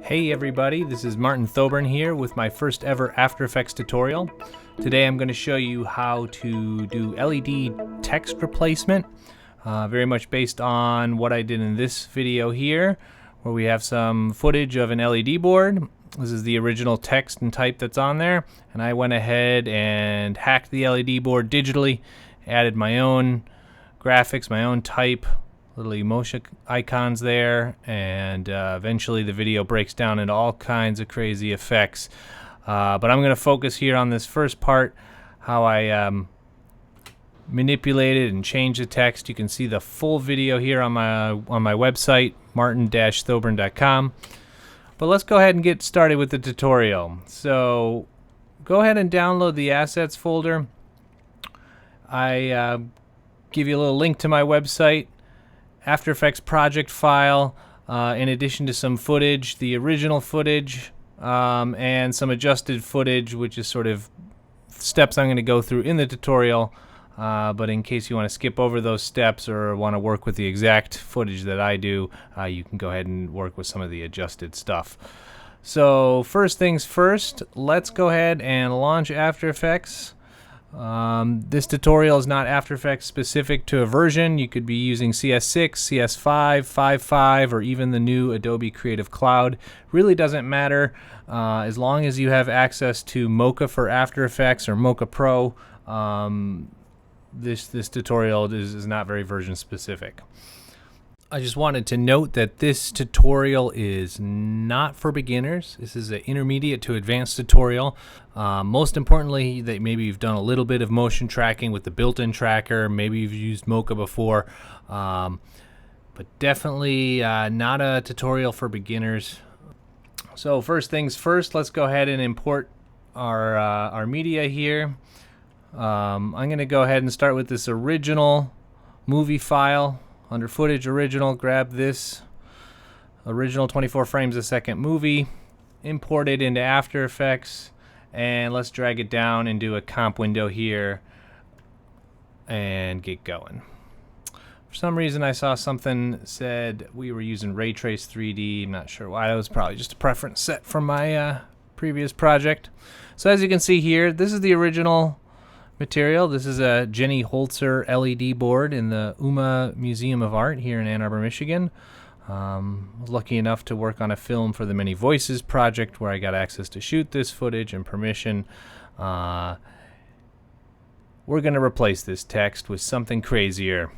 Hey everybody, this is Martin Thoburn here with my first ever After Effects tutorial. Today I'm going to show you how to do LED text replacement, very much based on what I did in this video here, where we have some footage of an LED board. This is the original text and type that's on there, and I went ahead and hacked the LED board digitally, added my own graphics, my own type, little Mocha icons there, and eventually the video breaks down into all kinds of crazy effects. But I'm going to focus here on this first part, how I manipulated and changed the text. You can see the full video here on my website, martin-thoburn.com. But let's go ahead and get started with the tutorial. So go ahead and download the assets folder. I give you a little link to my website. After Effects project file, in addition to some footage, the original footage, and some adjusted footage, which is sort of steps I'm going to go through in the tutorial, but in case you want to skip over those steps or want to work with the exact footage that I do, you can go ahead and work with some of the adjusted stuff. So first things first, let's go ahead and launch After Effects. This tutorial is not After Effects specific to a version. You could be using CS6, CS5, 5.5, or even the new Adobe Creative Cloud. Really doesn't matter as long as you have access to Mocha for After Effects or Mocha Pro. This tutorial is not very version specific. I just wanted to note that this tutorial is not for beginners. This is an intermediate to advanced tutorial. Most importantly, that maybe you've done a little bit of motion tracking with the built-in tracker. Maybe you've used Mocha before, but definitely not a tutorial for beginners. So first things first, let's go ahead and import our media here. I'm going to go ahead and start with this original movie file. Under footage original, grab this original 24 frames a second movie, import it into After Effects, and let's drag it down into a comp window here and get going. For some reason I saw something that said we were using Ray Trace 3D. I'm not sure why. That was probably just a preference set from my previous project. So as you can see here, this is the original material. This is a Jenny Holzer LED board in the UMA Museum of Art here in Ann Arbor, Michigan. I was lucky enough to work on a film for the Many Voices project where I got access to shoot this footage and permission. We're going to replace this text with something crazier.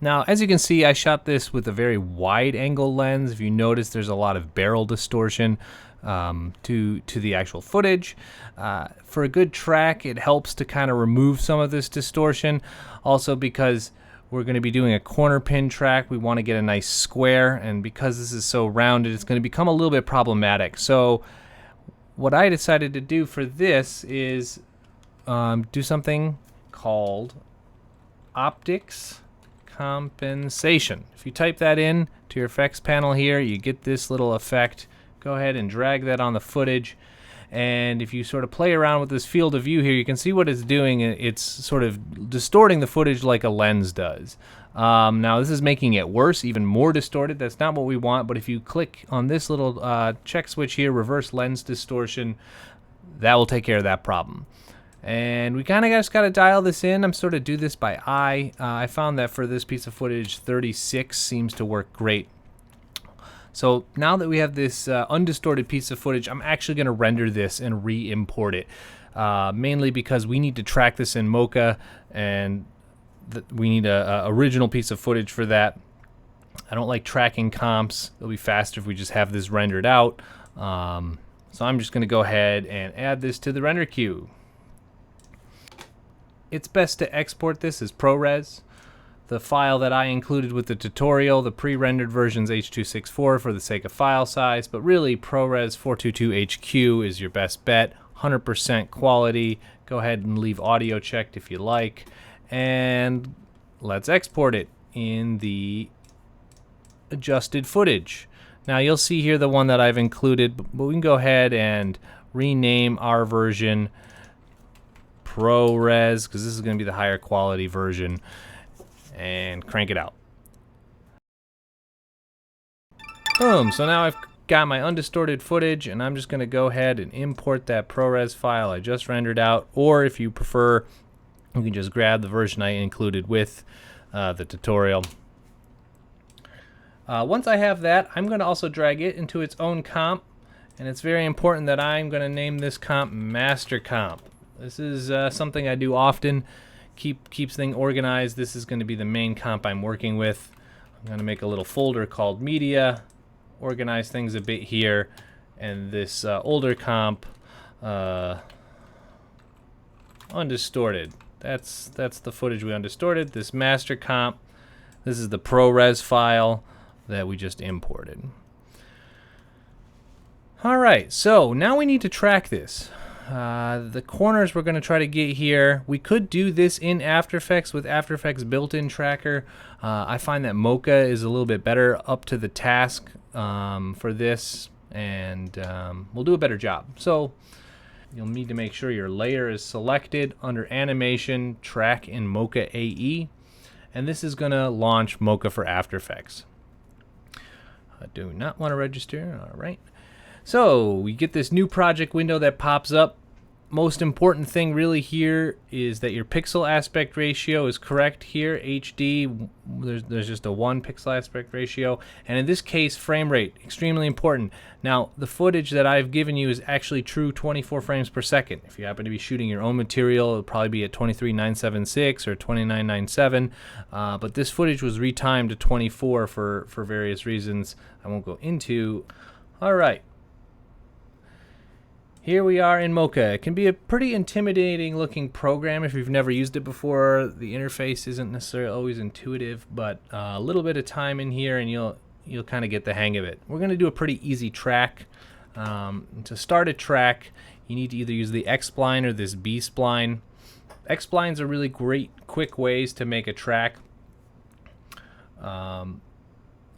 Now, as you can see, I shot this with a very wide angle lens. If you notice, there's a lot of barrel distortion to the actual footage. For a good track, it helps to kind of remove some of this distortion. Also, because we're going to be doing a corner pin track, we want to get a nice square, and because this is so rounded, it's going to become a little bit problematic. So what I decided to do for this is do something called optics compensation. If you type that in to your effects panel here, you get this little effect. Go ahead and drag that on the footage, and if you sort of play around with this field of view here, you can see what it's doing. It's sort of distorting the footage like a lens does. Now this is making it worse, even more distorted. That's not what we want, but if you click on this little check switch here, reverse lens distortion, that will take care of that problem. And we kind of just got to dial this in. I'm sort of do this by eye. I found that for this piece of footage, 36 seems to work great. So now that we have this undistorted piece of footage, I'm actually going to render this and re-import it, mainly because we need to track this in Mocha, and we need a original piece of footage for that. I don't like tracking comps. It'll be faster if we just have this rendered out. So I'm just going to go ahead and add this to the render queue. It's best to export this as ProRes. The file that I included with the tutorial, the pre-rendered version's H.264 for the sake of file size, but really ProRes 422HQ is your best bet. 100% quality. Go ahead and leave audio checked if you like, and let's export it in the adjusted footage. Now you'll see here the one that I've included, but we can go ahead and rename our version ProRes because this is going to be the higher quality version, and crank it out. Boom, so now I've got my undistorted footage, and I'm just going to go ahead and import that ProRes file I just rendered out, or if you prefer, you can just grab the version I included with the tutorial. Once I have that, I'm going to also drag it into its own comp, and it's very important that I'm going to name this comp Master Comp. This is something I do often, keeps things organized. This is going to be the main comp I'm working with. I'm going to make a little folder called Media, organize things a bit here, and this older comp, undistorted. That's the footage we undistorted. This master comp, this is the ProRes file that we just imported. All right, so now we need to track this. The corners we're going to try to get here. We could do this in After Effects with After Effects built-in tracker. I find that Mocha is a little bit better up to the task for this, and we'll do a better job. So you'll need to make sure your layer is selected under Animation, Track in Mocha AE, and this is going to launch Mocha for After Effects. I do not want to register. All right. So we get this new project window that pops up. Most important thing really here is that your pixel aspect ratio is correct here. HD, there's just a 1 pixel aspect ratio, and in this case frame rate, extremely important. Now the footage that I've given you is actually true 24 frames per second. If you happen to be shooting your own material, it'll probably be at 23976 or 2997, but this footage was retimed to 24 for various reasons I won't go into. All right. Here we are in Mocha. It can be a pretty intimidating looking program if you've never used it before. The interface isn't necessarily always intuitive, but a little bit of time in here and you'll kind of get the hang of it. We're going to do a pretty easy track. To start a track, you need to either use the X-spline or this B-spline. X-splines are really great quick ways to make a track.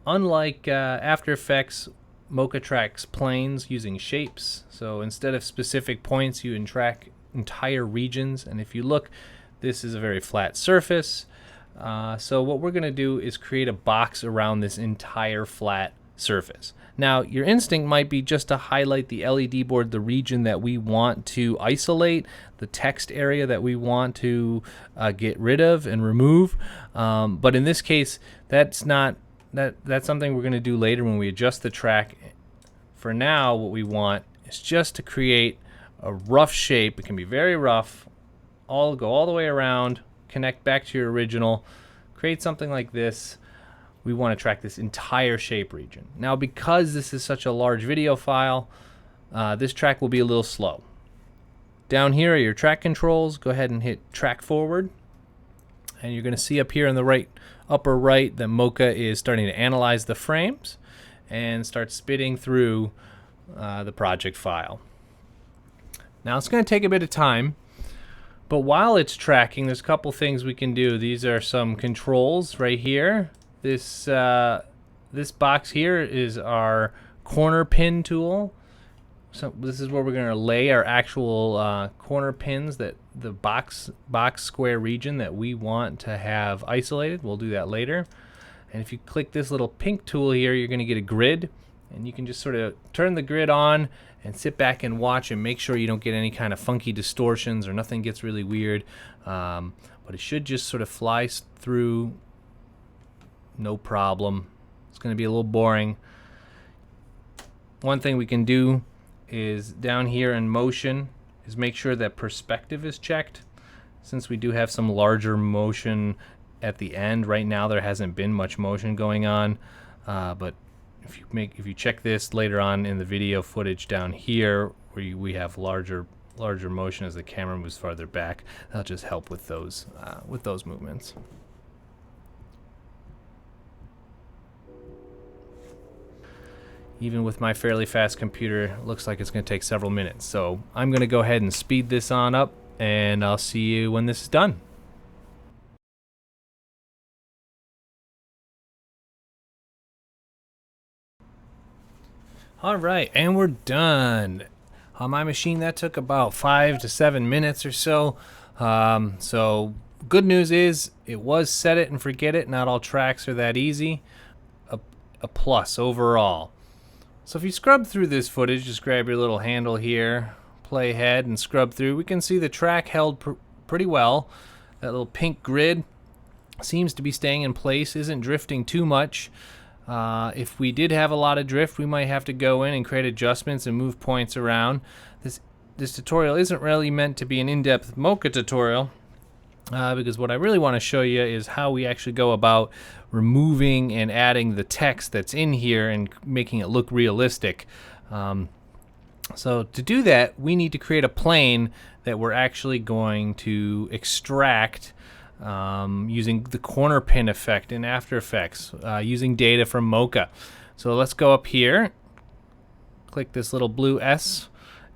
Unlike After Effects, Mocha tracks planes using shapes. So instead of specific points, you can track entire regions. And if you look, this is a very flat surface. So what we're going to do is create a box around this entire flat surface. Now, your instinct might be just to highlight the LED board, the region that we want to isolate, the text area that we want to get rid of and remove. But in this case, that's something we're going to do later when we adjust the track. For now, what we want is just to create a rough shape. It can be very rough. Go all the way around, connect back to your original, create something like this. We want to track this entire shape region. Now, because this is such a large video file, this track will be a little slow. Down here are your track controls. Go ahead and hit track forward. And you're going to see up here in the upper right that Mocha is starting to analyze the frames and start spitting through the project file. Now it's going to take a bit of time, but while it's tracking, there's a couple things we can do. These are some controls right here. This box here is our corner pin tool. So this is where we're going to lay our actual corner pins, that the box square region that we want to have isolated. We'll do that later. And if you click this little pink tool here, you're going to get a grid, and you can just sort of turn the grid on and sit back and watch and make sure you don't get any kind of funky distortions or nothing gets really weird. But it should just sort of fly through, no problem. It's going to be a little boring. One thing we can do is down here in motion is make sure that perspective is checked. Since we do have some larger motion at the end, right now there hasn't been much motion going on, but if you check this later on in the video footage down here where we have larger motion as the camera moves farther back, that'll just help with those movements. Even with my fairly fast computer, it looks like it's going to take several minutes. So I'm going to go ahead and speed this on up, and I'll see you when this is done. All right, and we're done. On my machine, that took about 5 to 7 minutes or so. So good news is it was set it and forget it. Not all tracks are that easy. a plus overall. So if you scrub through this footage, just grab your little handle here, play ahead and scrub through, we can see the track held pretty well. That little pink grid seems to be staying in place, isn't drifting too much. If we did have a lot of drift, we might have to go in and create adjustments and move points around. This tutorial isn't really meant to be an in-depth Mocha tutorial, because what I really want to show you is how we actually go about removing and adding the text that's in here and making it look realistic. So to do that, we need to create a plane that we're actually going to extract using the corner pin effect in After Effects, using data from Mocha. So let's go up here, click this little blue S,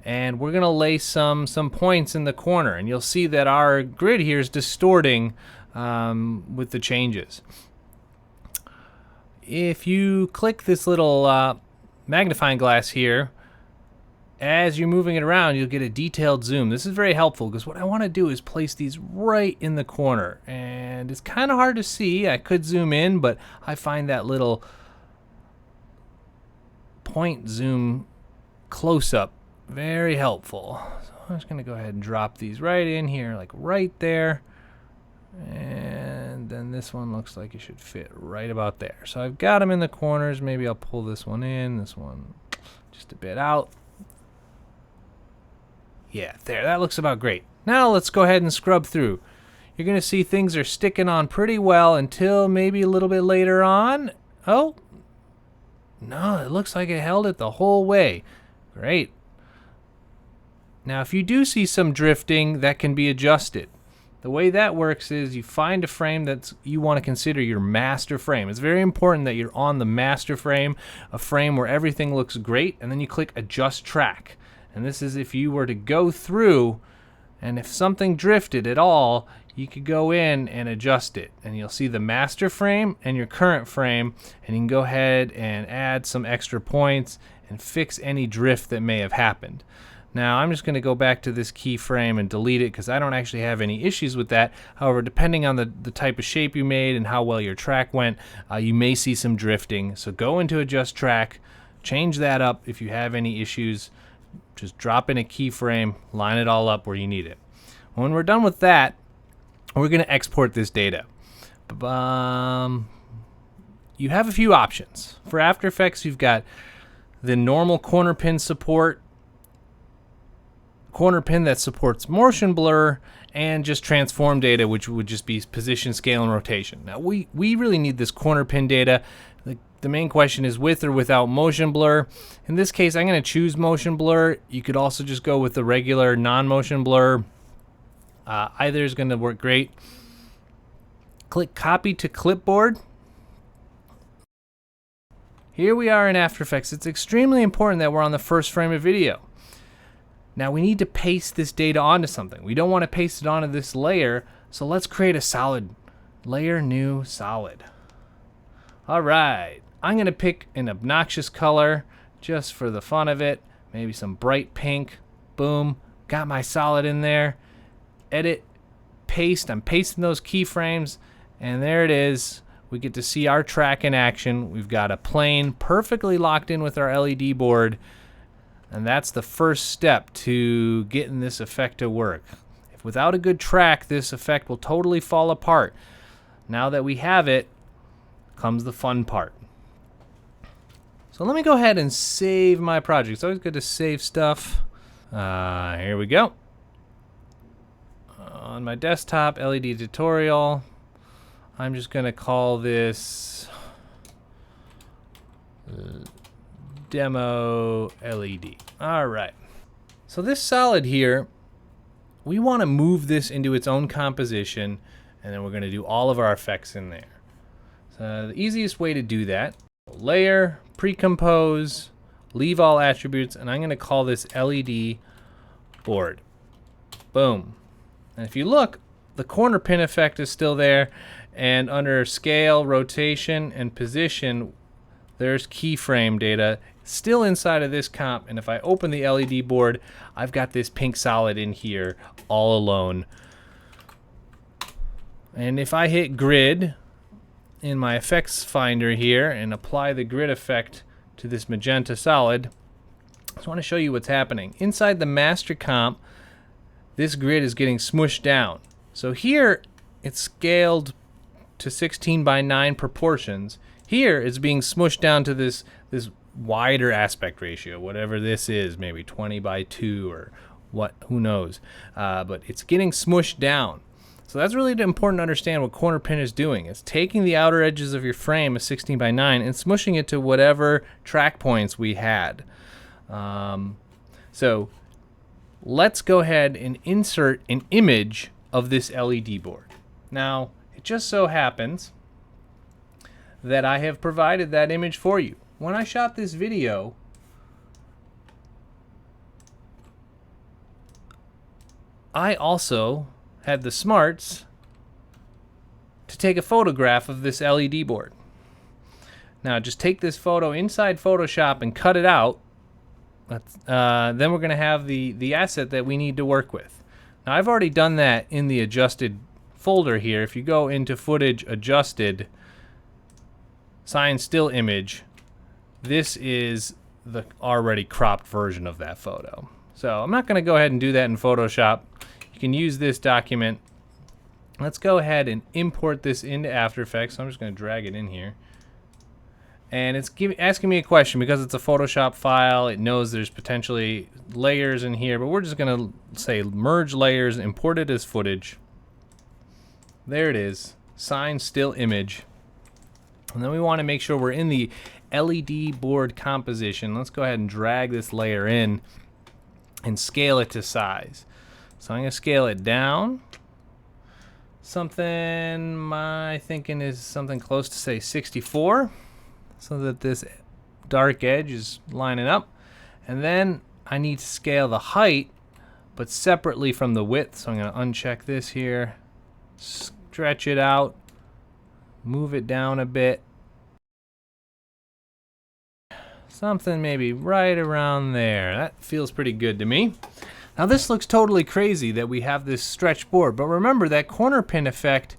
and we're gonna lay some points in the corner, and you'll see that our grid here is distorting with the changes. If you click this little magnifying glass here, as you're moving it around, you'll get a detailed zoom. This is very helpful because what I want to do is place these right in the corner, and it's kind of hard to see. I could zoom in, but I find that little point zoom close-up very helpful. So I'm just going to go ahead and drop these right in here, like right there. And then this one looks like it should fit right about there. So I've got them in the corners. Maybe I'll pull this one in, this one just a bit out. Yeah, there, that looks about great. Now let's go ahead and scrub through. You're going to see things are sticking on pretty well until maybe a little bit later on. Oh, no, it looks like it held it the whole way. Great. Now, if you do see some drifting, that can be adjusted. The way that works is you find a frame that you want to consider your master frame. It's very important that you're on the master frame, a frame where everything looks great, and then you click Adjust Track. And this is if you were to go through, and if something drifted at all, you could go in and adjust it. And you'll see the master frame and your current frame, and you can go ahead and add some extra points and fix any drift that may have happened. Now I'm just going to go back to this keyframe and delete it because I don't actually have any issues with that. However, depending on the type of shape you made and how well your track went, you may see some drifting. So go into Adjust Track, change that up. If you have any issues, just drop in a keyframe, line it all up where you need it. When we're done with that, we're going to export this data. You have a few options. For After Effects, you've got the normal corner pin support, corner pin that supports motion blur, and just transform data, which would just be position, scale, and rotation. Now we really need this corner pin data. The main question is with or without motion blur. In this case, I'm going to choose motion blur. You could also just go with the regular non-motion blur. Either is going to work great. Click Copy to Clipboard. Here we are in After Effects. It's extremely important that we're on the first frame of video. Now we need to paste this data onto something. We don't want to paste it onto this layer, so let's create a solid. Layer, new, solid. All right, I'm gonna pick an obnoxious color just for the fun of it. Maybe some bright pink. Boom, got my solid in there. Edit, paste, I'm pasting those keyframes, and there it is. We get to see our track in action. We've got a plane perfectly locked in with our LED board. And that's the first step to getting this effect to work. If without a good track, this effect will totally fall apart. Now that we have it, comes the fun part. So let me go ahead and save my project. It's always good to save stuff. Here we go. On my desktop, LED tutorial. I'm just going to call this demo LED. All right. So this solid here, we want to move this into its own composition, and then we're going to do all of our effects in there. So the easiest way to do that, layer, pre-compose, leave all attributes, and I'm going to call this LED board. Boom. And if you look, the corner pin effect is still there, and under scale, rotation, and position, there's keyframe data still inside of this comp. And if I open the LED board, I've got this pink solid in here all alone. And if I hit grid in my effects finder here and apply the grid effect to this magenta solid, I just want to show you what's happening. Inside the master comp, this grid is getting smushed down. So here it's scaled to 16:9 proportions. Here it's being smushed down to this wider aspect ratio, whatever this is, maybe 20:2 or what, who knows. But it's getting smushed down. So that's really important to understand what corner pin is doing. It's taking the outer edges of your frame, a 16:9, and smushing it to whatever track points we had. So let's go ahead and insert an image of this LED board. Now, it just so happens that I have provided that image for you. When I shot this video, I also had the smarts to take a photograph of this LED board. Now just take this photo inside Photoshop and cut it out. Then we're going to have the asset that we need to work with. Now I've already done that in the adjusted folder here. If you go into footage, adjusted, sign still image, this is the already cropped version of that photo. So I'm not going to go ahead and do that in Photoshop. You can use this document. Let's go ahead and import this into After Effects. So I'm just going to drag it in here. And it's asking me a question because it's a Photoshop file. It knows there's potentially layers in here, but we're just going to say merge layers, import it as footage. There it is. Sign still image. And then we want to make sure we're in the LED board composition. Let's go ahead and drag this layer in and scale it to size. So I'm going to scale it down. Something my thinking is something close to say 64, so that this dark edge is lining up. And then I need to scale the height, but separately from the width. So I'm going to uncheck this here, stretch it out, move it down a bit. Something maybe right around there. That feels pretty good to me. Now this looks totally crazy that we have this stretch board, but remember that corner pin effect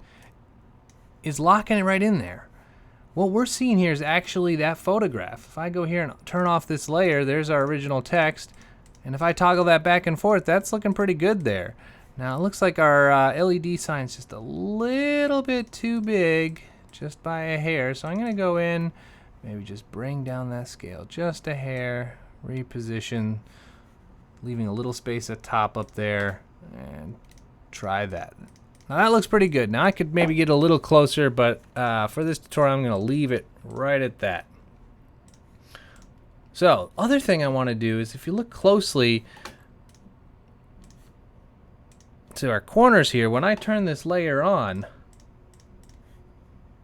is locking it right in there. What we're seeing here is actually that photograph. If I go here and turn off this layer, there's our original text, and if I toggle that back and forth, that's looking pretty good there. Now it looks like our LED sign's just a little bit too big, just by a hair, so I'm going to go in, maybe just bring down that scale just a hair, reposition, leaving a little space at top up there, and try that. Now that looks pretty good. Now I could maybe get a little closer, but for this tutorial I'm going to leave it right at that. So, other thing I want to do is if you look closely to our corners here, when I turn this layer on,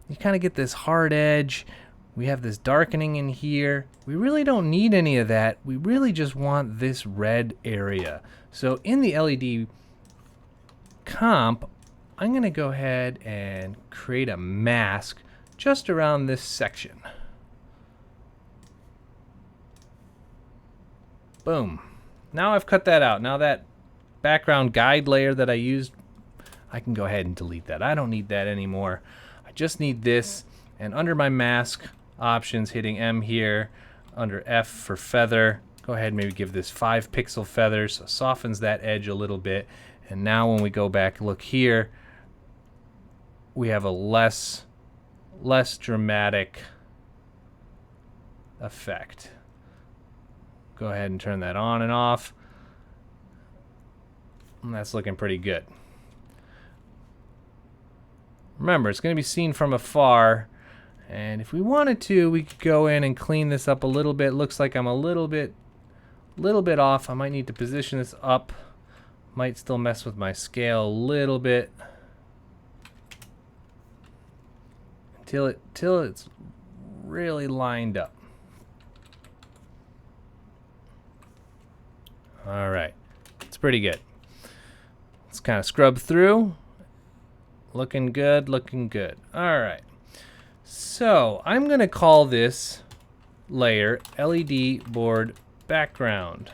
you kind of get this hard edge. We have this darkening in here. We really don't need any of that. We really just want this red area. So in the LED comp, I'm going to go ahead and create a mask just around this section. Boom. Now I've cut that out. Now that background guide layer that I used, I can go ahead and delete that. I don't need that anymore. I just need this, and under my mask options, hitting M here, under F for feather, go ahead and maybe give this 5 pixel feather, so it softens that edge a little bit. And now when we go back, look here, we have a less dramatic effect. Go ahead and turn that on and off. And that's looking pretty good. Remember, it's going to be seen from afar. And if we wanted to, we could go in and clean this up a little bit. Looks like I'm a little bit off. I might need to position this up. Might still mess with my scale a little bit. Till it's really lined up. All right, it's pretty good. Let's kind of scrub through. Looking good, looking good. All right. So I'm going to call this layer LED board background.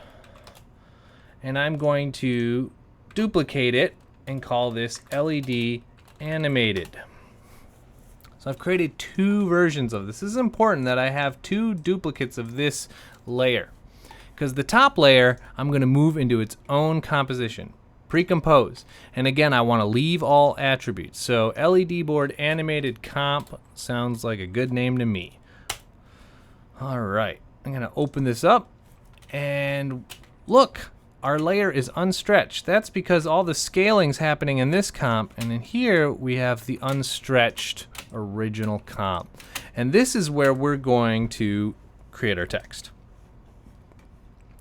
And I'm going to duplicate it and call this LED animated. So I've created two versions of this. This is important that I have two duplicates of this layer, because the top layer I'm going to move into its own composition, pre-compose. And again, I want to leave all attributes. So LED board animated comp sounds like a good name to me. All right, I'm going to open this up, and look, our layer is unstretched. That's because all the scaling's happening in this comp, and in here we have the unstretched original comp. And this is where we're going to create our text.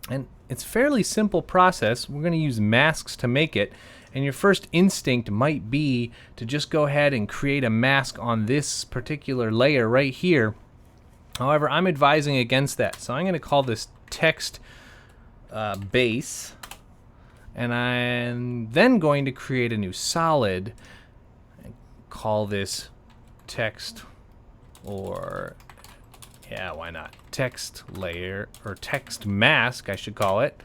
And it's a fairly simple process. We're going to use masks to make it, and your first instinct might be to just go ahead and create a mask on this particular layer right here. However, I'm advising against that. So I'm going to call this text base, and I'm then going to create a new solid and call this text, or yeah, why not, text layer, or text mask I should call it.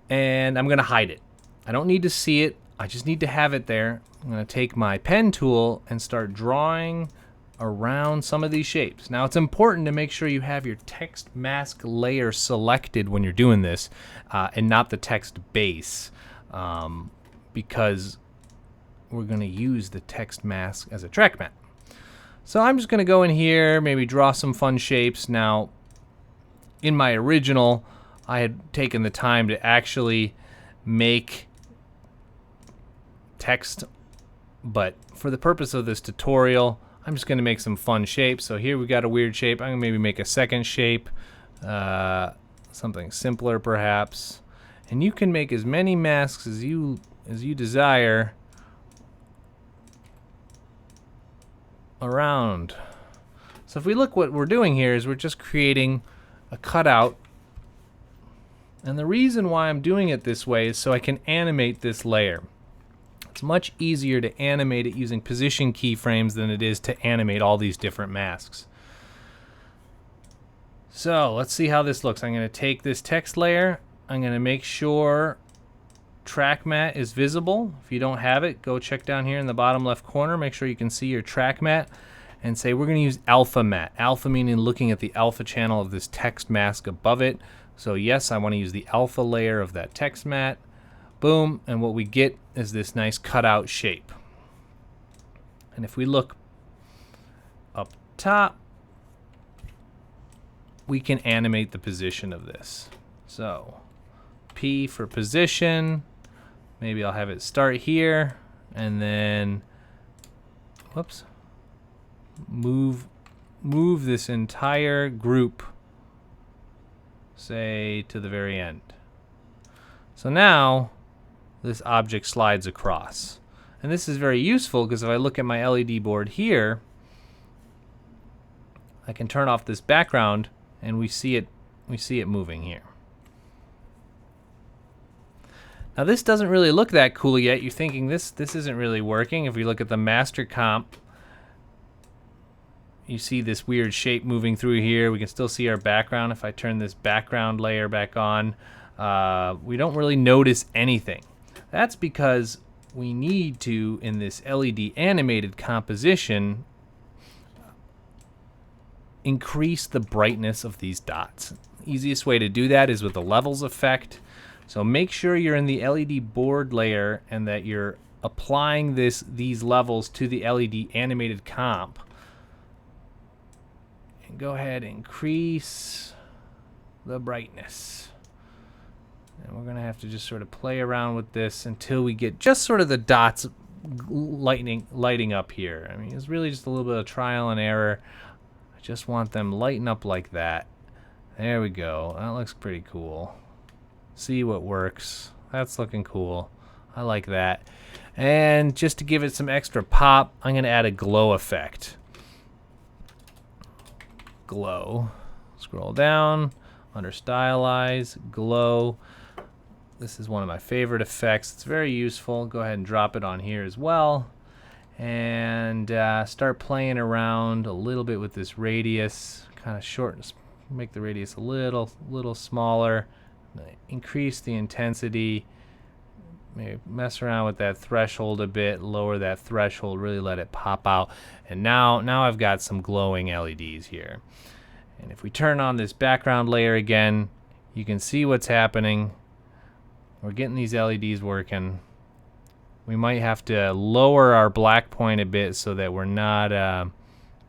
And I'm going to hide it. I don't need to see it, I just need to have it there. I'm going to take my pen tool and start drawing around some of these shapes. Now it's important to make sure you have your text mask layer selected when you're doing this, and not the text base, because we're going to use the text mask as a track matte. So I'm just going to go in here, maybe draw some fun shapes. Now in my original, I had taken the time to actually make text, but for the purpose of this tutorial, I'm just going to make some fun shapes. So here we got a weird shape. I'm going to maybe make a second shape, something simpler perhaps. And you can make as many masks as you desire around. So if we look, what we're doing here is we're just creating a cutout. And the reason why I'm doing it this way is so I can animate this layer. It's much easier to animate it using position keyframes than it is to animate all these different masks. So let's see how this looks. I'm going to take this text layer. I'm going to make sure track matte is visible. If you don't have it, go check down here in the bottom left corner. Make sure you can see your track matte, and say we're going to use alpha matte. Alpha meaning looking at the alpha channel of this text mask above it. So yes, I want to use the alpha layer of that text matte. Boom, and what we get is this nice cutout shape. And if we look up top, we can animate the position of this. So P for position, maybe I'll have it start here, and then, whoops, move this entire group, say, to the very end. So now this object slides across. And this is very useful because if I look at my LED board here, I can turn off this background and we see it moving here. Now this doesn't really look that cool yet. You're thinking this isn't really working. If we look at the master comp, you see this weird shape moving through here. We can still see our background. If I turn this background layer back on, we don't really notice anything. That's because we need to, in this LED animated composition, increase the brightness of these dots. Easiest way to do that is with the levels effect. So make sure you're in the LED board layer and that you're applying these levels to the LED animated comp. And go ahead and increase the brightness. And we're going to have to just sort of play around with this until we get just sort of the dots lighting up here. I mean, it's really just a little bit of trial and error. I just want them lighting up like that. There we go. That looks pretty cool. See what works. That's looking cool. I like that. And just to give it some extra pop, I'm going to add a glow effect. Glow. Scroll down under stylize, glow. This is one of my favorite effects. It's very useful. Go ahead and drop it on here as well. And start playing around a little bit with this radius. Kind of shorten, make the radius a little smaller. Increase the intensity. maybe mess around with that threshold a bit, lower that threshold, really let it pop out. And now I've got some glowing LEDs here. And if we turn on this background layer again, you can see what's happening. We're getting these LEDs working. We might have to lower our black point a bit so that we're not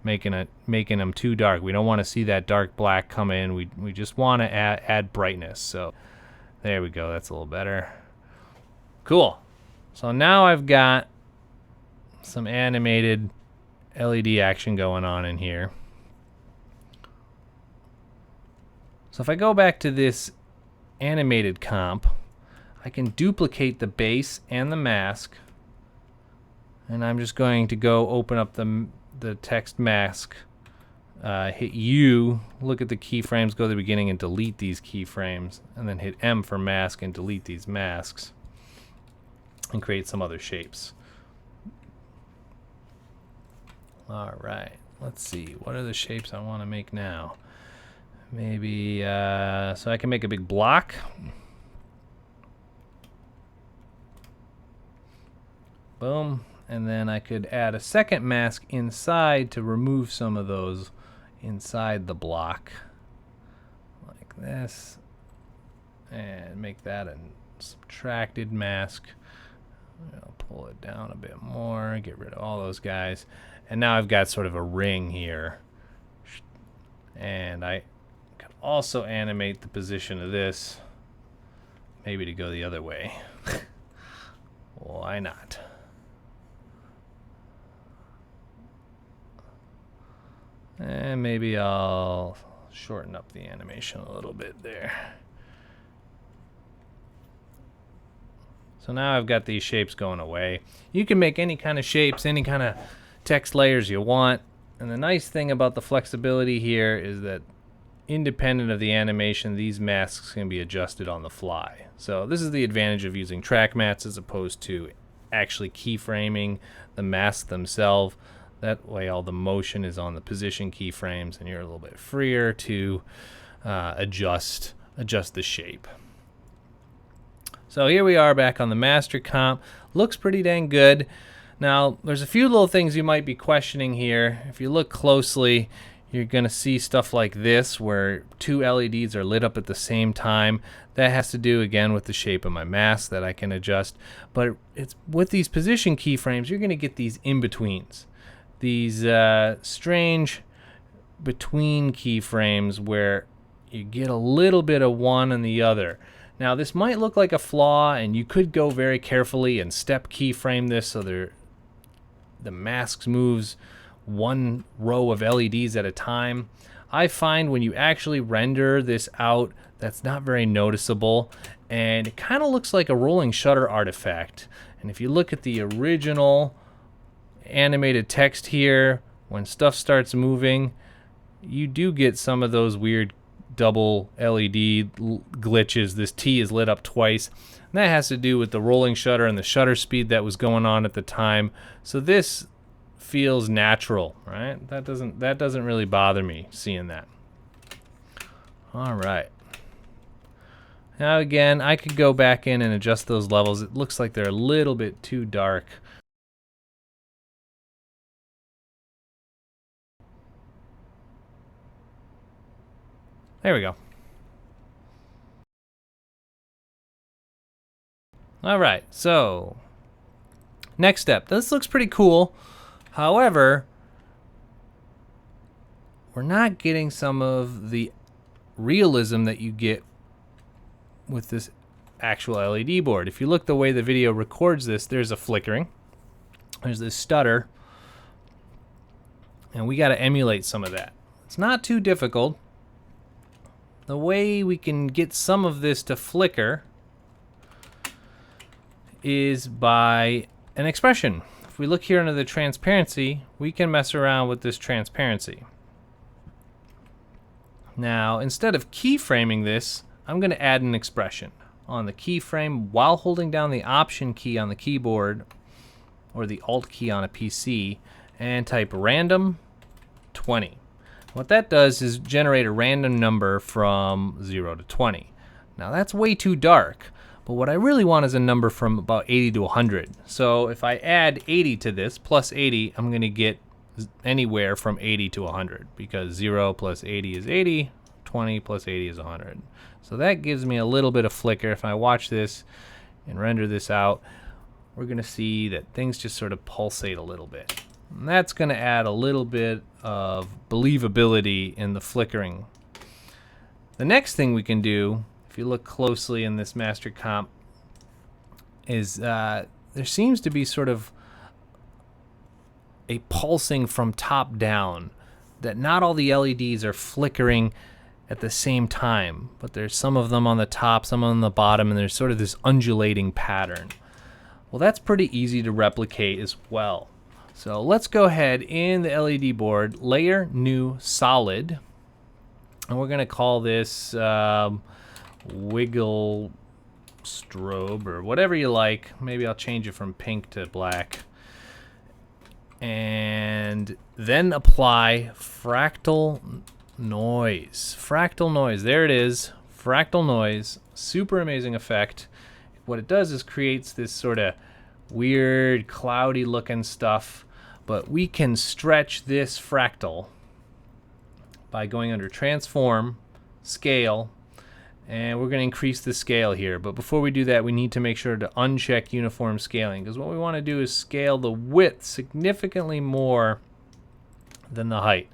making them too dark. We don't want to see that dark black come in. We just want to add brightness. So there we go. That's a little better. Cool. So now I've got some animated LED action going on in here. So if I go back to this animated comp, I can duplicate the base and the mask, and I'm just going to go open up the text mask, hit U, look at the keyframes, go to the beginning and delete these keyframes, and then hit M for mask and delete these masks and create some other shapes. All right, let's see, what are the shapes I want to make now? Maybe, so I can make a big block. Boom. And then I could add a second mask inside to remove some of those inside the block. Like this. And make that a subtracted mask. I'll pull it down a bit more, get rid of all those guys. And now I've got sort of a ring here. And I can also animate the position of this, maybe to go the other way. Why not? And maybe I'll shorten up the animation a little bit there. So now I've got these shapes going away. You can make any kind of shapes, any kind of text layers you want. And the nice thing about the flexibility here is that independent of the animation, these masks can be adjusted on the fly. So this is the advantage of using track mats as opposed to actually keyframing the masks themselves. That way all the motion is on the position keyframes and you're a little bit freer to adjust the shape. So here we are back on the master comp. Looks pretty dang good. Now there's a few little things you might be questioning here. If you look closely, you're going to see stuff like this where two LEDs are lit up at the same time. That has to do again with the shape of my mask that I can adjust. But it's with these position keyframes, you're going to get these in-betweens. These strange between keyframes where you get a little bit of one and the other. Now this might look like a flaw, and you could go very carefully and step keyframe this so the mask moves one row of LEDs at a time. I find when you actually render this out, that's not very noticeable, and it kind of looks like a rolling shutter artifact. And if you look at the original animated text here, when stuff starts moving, you do get some of those weird double LED glitches. This T is lit up twice, and that has to do with the rolling shutter and the shutter speed that was going on at the time. So this feels natural, right? That doesn't really bother me seeing that. All right, now again, I could go back in and adjust those levels. It looks like they're a little bit too dark. There we go. All right, so next step. This looks pretty cool. However, we're not getting some of the realism that you get with this actual LED board. If you look the way the video records this, there's a flickering. There's this stutter. And we got to emulate some of that. It's not too difficult. The way we can get some of this to flicker is by an expression. If we look here under the transparency, we can mess around with this transparency. Now, instead of keyframing this, I'm going to add an expression on the keyframe while holding down the Option key on the keyboard or the Alt key on a PC and type random 20. What that does is generate a random number from 0 to 20. Now that's way too dark, But what I really want is a number from about 80 to 100. So if I add 80 to this, plus 80, I'm going to get anywhere from 80 to 100, because 0 plus 80 is 80, 20 plus 80 is 100. So that gives me a little bit of flicker. If I watch this and render this out, we're going to see that things just sort of pulsate a little bit. And that's going to add a little bit of believability in the flickering. The next thing we can do, if you look closely in this master comp, is there seems to be sort of a pulsing from top down, that not all the LEDs are flickering at the same time, but there's some of them on the top, some on the bottom, and there's sort of this undulating pattern. Well, that's pretty easy to replicate as well. So let's go ahead in the LED board, layer, new, solid, and we're going to call this wiggle strobe, or whatever you like. Maybe I'll change it from pink to black. And then apply fractal noise. Fractal noise, there it is. Fractal noise, super amazing effect. What it does is creates this sort of weird cloudy looking stuff, but we can stretch this fractal by going under transform, scale, and we're going to increase the scale here. But before we do that, we need to make sure to uncheck uniform scaling, because what we want to do is scale the width significantly more than the height.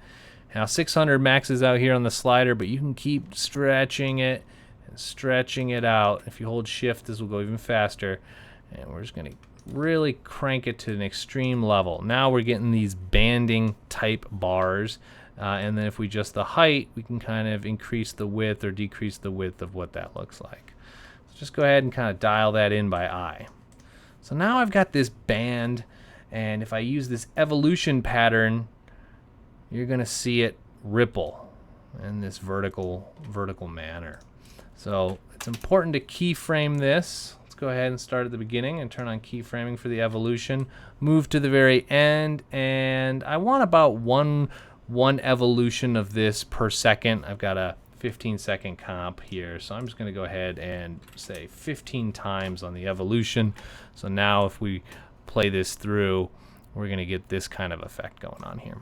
Now 600 maxes out here on the slider, but you can keep stretching it and stretching it out. If you hold shift, this will go even faster, and we're just going to really crank it to an extreme level. Now we're getting these banding type bars. And then if we adjust the height, we can kind of increase the width or decrease the width of what that looks like. So just go ahead and kind of dial that in by eye. So now I've got this band, and if I use this evolution pattern, you're going to see it ripple in this vertical manner. So it's important to keyframe this. Let's go ahead and start at the beginning and turn on keyframing for the evolution. Move to the very end, and I want about one evolution of this per second. I've got a 15-second comp here, so I'm just going to go ahead and say 15 times on the evolution. So now if we play this through, we're going to get this kind of effect going on here.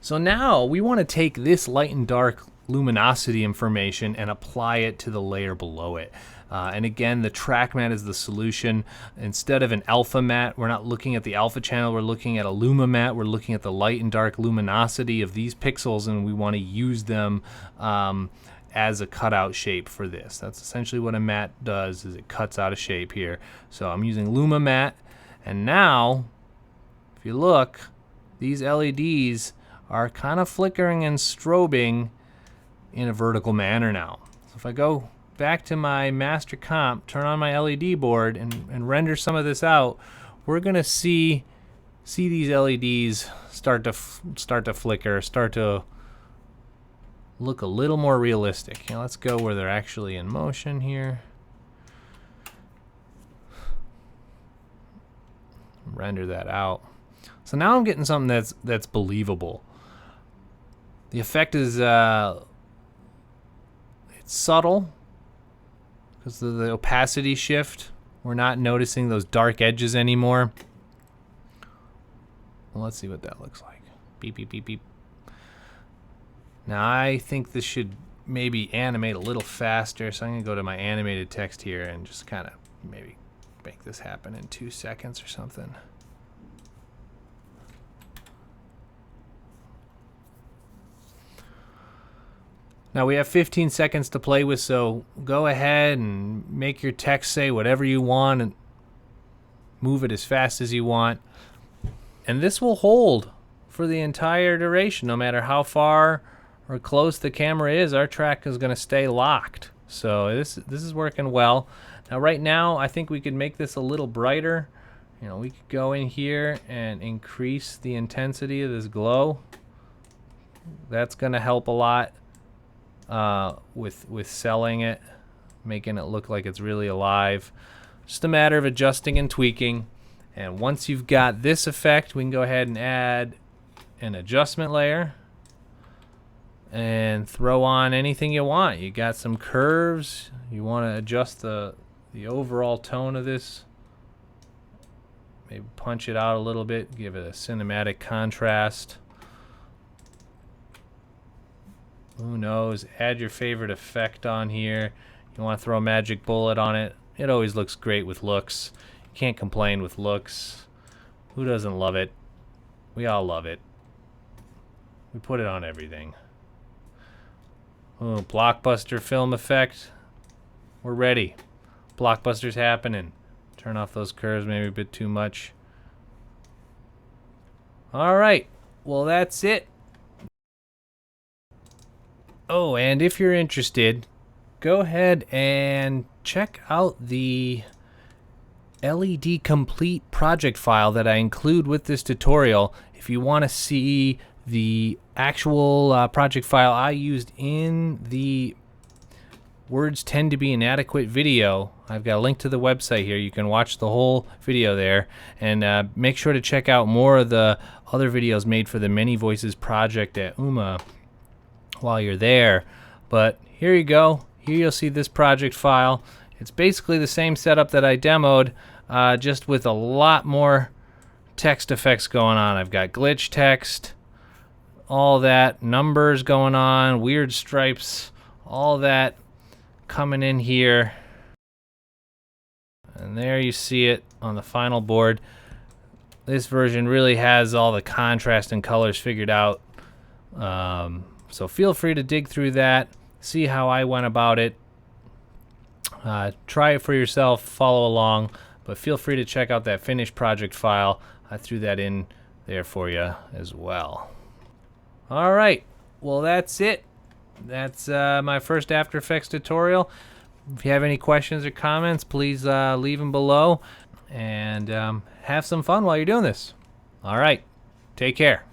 So now we want to take this light and dark luminosity information and apply it to the layer below it. And again, the track matte is the solution. Instead of an alpha matte, we're not looking at the alpha channel, we're looking at a luma matte. We're looking at the light and dark luminosity of these pixels, and we want to use them as a cutout shape for this. That's essentially what a matte does, is it cuts out a shape here. So I'm using luma matte, and now if you look, these LEDs are kind of flickering and strobing in a vertical manner now. So if I go back to my master comp, turn on my LED board, and render some of this out, we're going to see these LEDs start to flicker, start to look a little more realistic. Now let's go where they're actually in motion here. Render that out. So now I'm getting something that's believable. The effect is it's subtle because of the opacity shift. We're not noticing those dark edges anymore. Well, let's see what that looks like. Beep, beep, beep, beep. Now I think this should maybe animate a little faster, so I'm going to go to my animated text here and just kind of maybe make this happen in 2 seconds or something. Now we have 15 seconds to play with, so go ahead and make your text say whatever you want and move it as fast as you want. And this will hold for the entire duration. No matter how far or close the camera is, our track is going to stay locked. So this is working well. Now right now, I think we could make this a little brighter. You know, we could go in here and increase the intensity of this glow. That's going to help a lot. With selling it, making it look like it's really alive. Just a matter of adjusting and tweaking. And once you've got this effect, we can go ahead and add an adjustment layer. and throw on anything you want. You got some curves. You want to adjust the overall tone of this. Maybe punch it out a little bit, give it a cinematic contrast. Who knows? Add your favorite effect on here. You want to throw a magic bullet on it. It always looks great with looks. You can't complain with looks. Who doesn't love it? We all love it. We put it on everything. Ooh, blockbuster film effect. We're ready. Blockbuster's happening. Turn off those curves, maybe a bit too much. All right. Well, that's it. Oh, and if you're interested, go ahead and check out the LED Complete project file that I include with this tutorial. If you want to see the actual project file I used in the Words Tend to Be Inadequate video, I've got a link to the website here. You can watch the whole video there, and make sure to check out more of the other videos made for the Many Voices project at UMA while you're there. But here you go. Here you'll see this project file. It's basically the same setup that I demoed, just with a lot more text effects going on. I've got glitch text, all that, numbers going on, weird stripes, all that coming in here. And there you see it on the final board. This version really has all the contrast and colors figured out. So feel free to dig through that, see how I went about it. Try it for yourself, follow along, but feel free to check out that finished project file. I threw that in there for you as well. All right, well, that's it. That's my first After Effects tutorial. If you have any questions or comments, please leave them below, and have some fun while you're doing this. All right, take care.